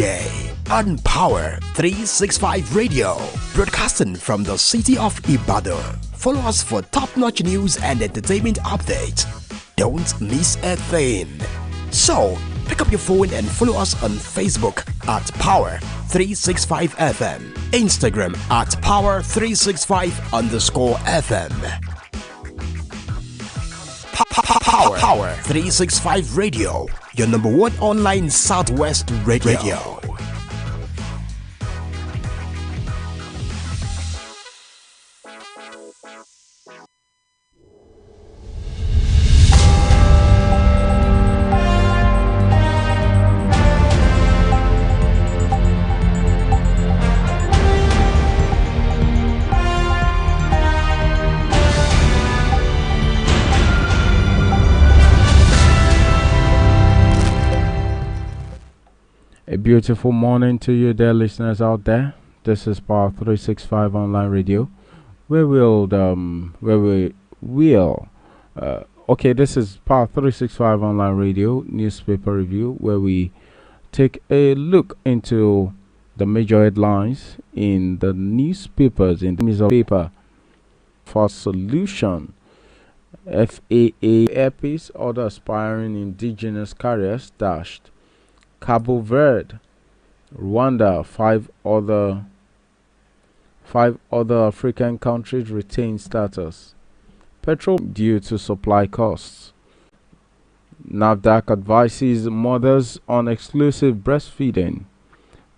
day on Power 365 Radio, broadcasting from the city of Ibadan. Follow us for top-notch news and entertainment updates. Don't miss a thing. So, pick up your phone and follow us on Facebook at Power 365 FM, Instagram at Power 365 _FM. Power 365 Radio, your number one online Southwest radio. A beautiful morning to you, dear listeners out there. This is Power 365 Online Radio, where this is Power 365 Online Radio newspaper review, where we take a look into the major headlines in the newspapers in terms of paper. For solution, FAA airpiece order aspiring indigenous carriers dashed. Cabo Verde, Rwanda, five other African countries retain status. Petrol due to supply costs. NAFDAC advises mothers on exclusive breastfeeding.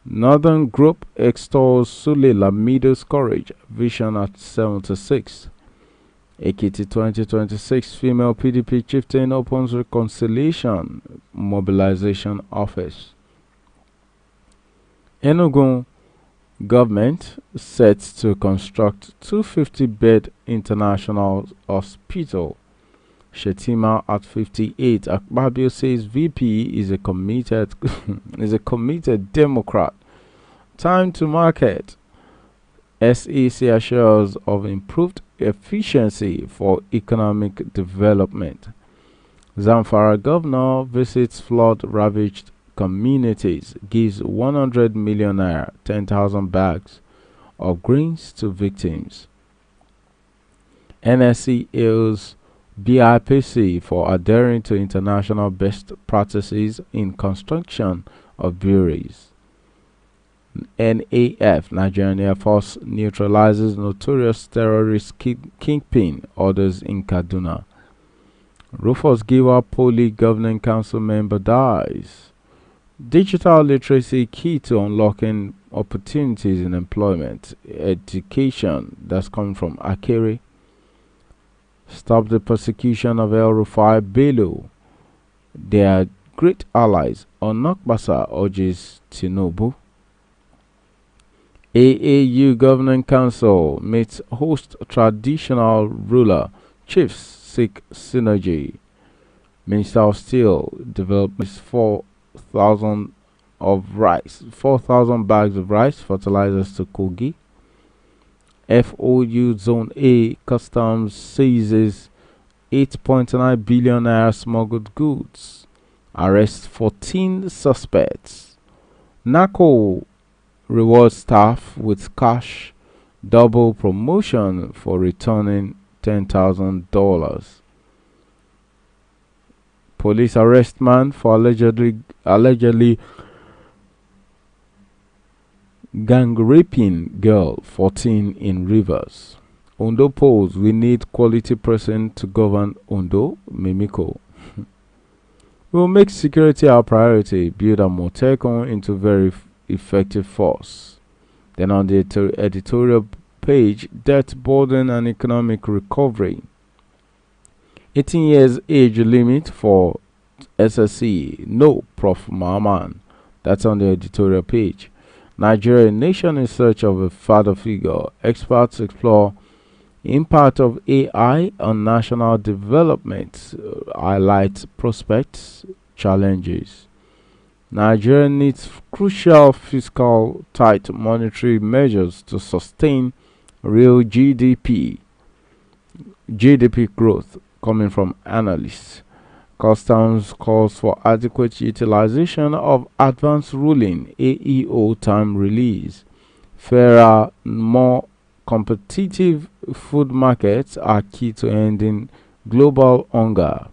Northern Group extols Sule Lamido's courage, vision at 76. Ekiti 2026 female PDP chieftain opens reconciliation mobilization office. Enugu government set to construct 250-bed international hospital. Shetima at 58. Akpabio says VP is a committed Democrat. Time to market. SEC assures of improved efficiency for economic development. Zamfara governor visits flood-ravaged communities, gives 100 million naira, 10,000 bags of grains to victims. NSC hails BIPC for adhering to international best practices in construction of breweries. NAF, Nigerian Air Force, neutralizes notorious terrorist kingpin, orders in Kaduna. Rufus Giwa, Poly Governing Council member, dies. Digital literacy key to unlocking opportunities in employment, education. That's coming from Akere. Stop the persecution of El Rufai Bello. They are great allies. Onokbasa urges Tinubu. AAU Governing Council meets host traditional ruler. Chiefs seek synergy. Minister of Steel develops 4,000 bags of rice fertilizers to Kogi. FOU Zone A Customs seizes 8.9 billion naira smuggled goods. Arrest 14 suspects. NACO rewards staff with cash, double promotion for returning $10,000. Police arrest man for allegedly gang raping girl 14 in Rivers. Ondo polls, we need quality person to govern Ondo, Mimiko. We will make security our priority, build Amotekun into very effective force. Then on the editorial page, debt burden and economic recovery. 18 years age limit for SSC. No, Prof. Mahaman. That's on the editorial page. Nigeria, nation in search of a father figure. Experts explore impact of AI on national development. Highlight prospects, challenges. Nigeria needs crucial fiscal tight monetary measures to sustain real GDP growth, coming from analysts. Customs calls for adequate utilization of advanced ruling AEO time release. Fairer, more competitive food markets are key to ending global hunger.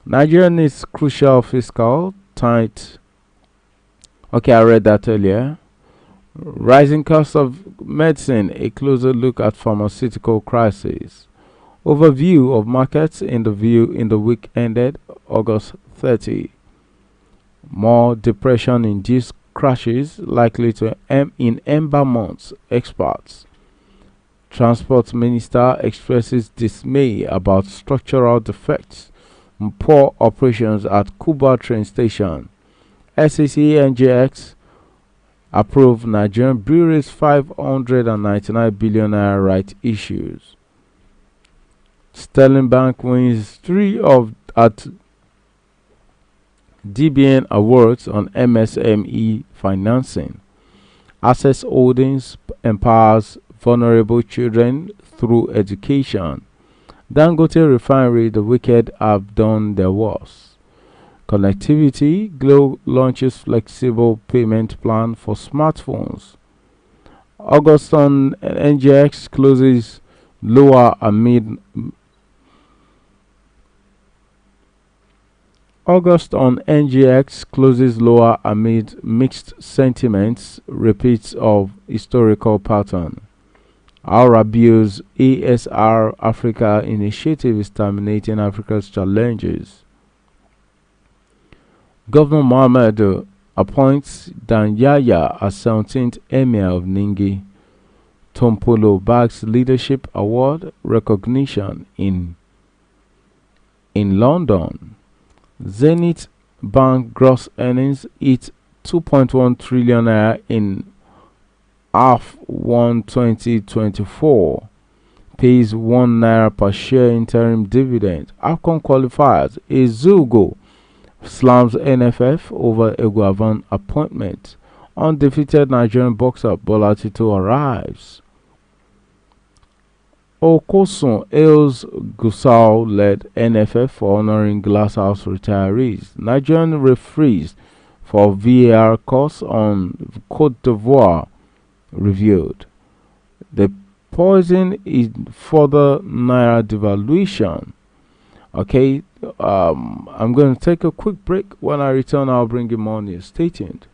Nigeria needs crucial fiscal tight. Okay, I read that earlier. Rising cost of medicine, a closer look at pharmaceutical crisis. Overview of markets in the week ended August 30. More depression-induced crashes likely to in ember months, experts. Transport Minister expresses dismay about structural defects and poor operations at Kuba train station. SEC NGX approved Nigerian breweries 599 billion naira right issues. Sterling Bank wins 3 of at DBN awards on MSME financing. Access Holdings empowers vulnerable children through education. Dangote Refinery, the wicked have done their worst. Connectivity, Glo launches flexible payment plan for smartphones. August on NGX closes lower amid August on NGX closes lower amid mixed sentiments, repeats of historical pattern. Arabia's ASR Africa initiative is terminating Africa's challenges. Governor Mohammed appoints Danyaya as 17th Emir of Ningi. Tompolo bags Leadership Award recognition in London. Zenith Bank gross earnings hit 2.1 trillion naira in half-1 2024. Pays 1 naira per share interim dividend. AFCON qualifiers. Ezugo slams NFF over Eguavan appointment. Undefeated Nigerian boxer Bola Tito arrives. Okosun hails Gusau-led NFF for honoring Glasshouse retirees. Nigerian referees for VAR course on Cote d'Ivoire reviewed. The poison is further naira devaluation. Okay, I'm going to take a quick break. When I return, I'll bring you more news. Stay tuned.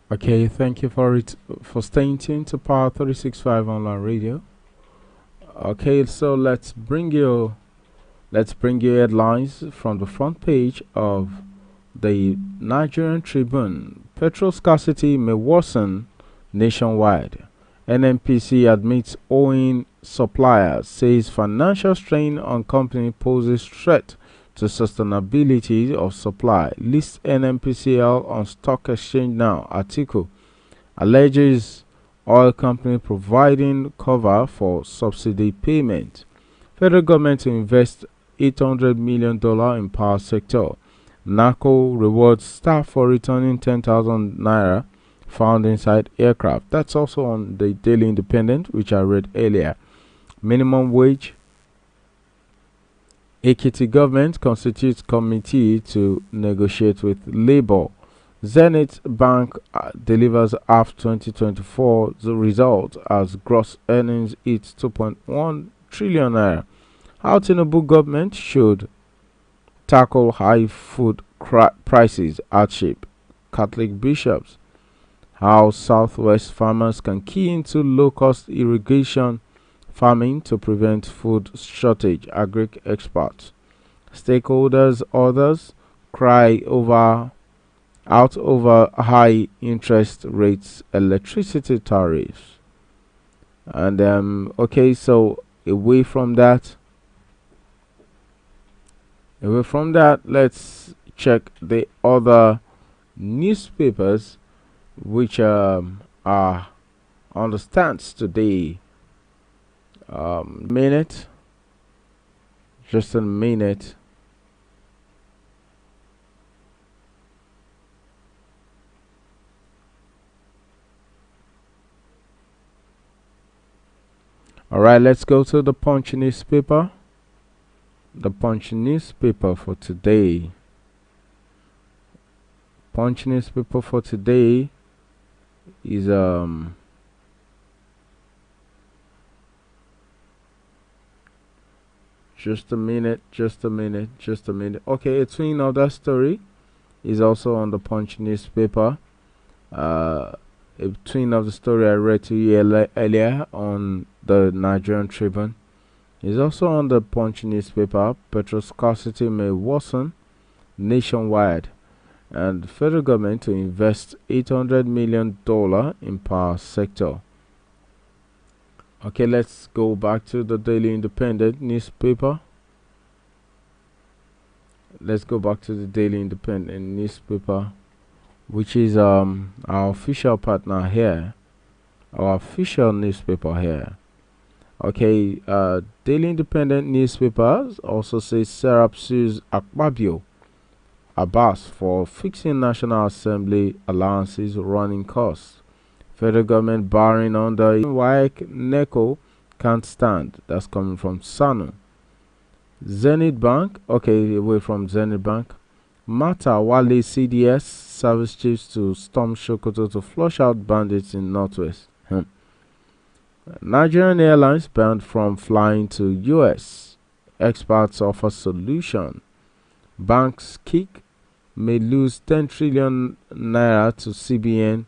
Okay, thank you for staying tuned to Power 365 online radio. Okay, so let's bring you headlines from the front page of the Nigerian Tribune. Petrol scarcity may worsen nationwide. NNPC admits owing suppliers, says financial strain on company poses threat to sustainability of supply. List NNPCL on stock exchange now. Article alleges oil company providing cover for subsidy payment. Federal government to invest $800 million in power sector. NACO rewards staff for returning 10,000 naira found inside aircraft. That's also on the Daily Independent, which I read earlier. Minimum wage. Ekiti government constitutes committee to negotiate with labor. Zenith Bank delivers half 2024 the result as gross earnings hits 2.1 trillion naira. How Tinubu government should tackle high food prices hardship. Catholic bishops. How Southwest farmers can key into low-cost irrigation farming to prevent food shortage. Agric experts. Stakeholders, others cry out over high interest rates, electricity tariffs. And okay, so away from that, let's check the other newspapers which are on the stands today. Just a minute. All right, let's go to the Punch newspaper. The Punch newspaper for today. Punch newspaper for today is just a minute. Okay, a twin of that story is also on the Punch newspaper. A twin of the story I read to you earlier on the Nigerian Tribune is also on the Punch newspaper. Petrol scarcity may worsen nationwide, and the federal government to invest $800 million in power sector. Okay, let's go back to the Daily Independent newspaper. Which is our official partner here, our official newspaper here. Okay, Daily Independent newspaper also says Serap sues Akpabio Abbas for fixing National Assembly allowances running costs. Federal government barring under WAEC NECO can't stand. That's coming from Sanu. Zenith Bank, okay, away from Zenith Bank. Mata Wale CDS service chiefs to storm Sokoto to flush out bandits in Northwest. Nigerian Airlines banned from flying to US. Experts offer solution. Banks kick may lose 10 trillion naira to CBN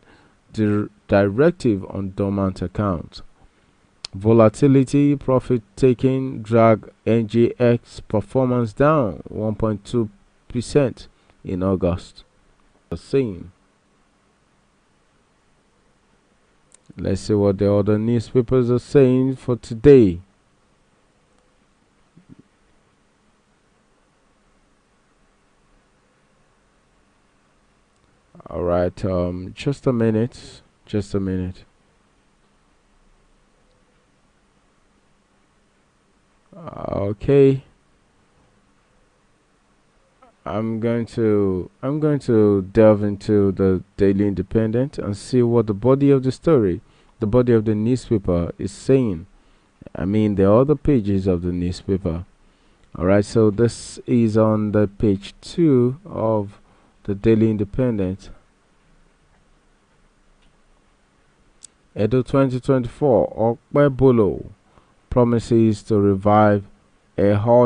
directive on dormant accounts. Volatility profit taking drag NGX performance down 1.2% in August. Same. Let's see what the other newspapers are saying for today. All right, just a minute. Okay. I'm going to delve into the Daily Independent and see what the body of the story, the body of the newspaper is saying. I mean the other pages of the newspaper. Alright, so this is on the page 2 of the Daily Independent. Edo 2024, Okpebolo promises to revive a hall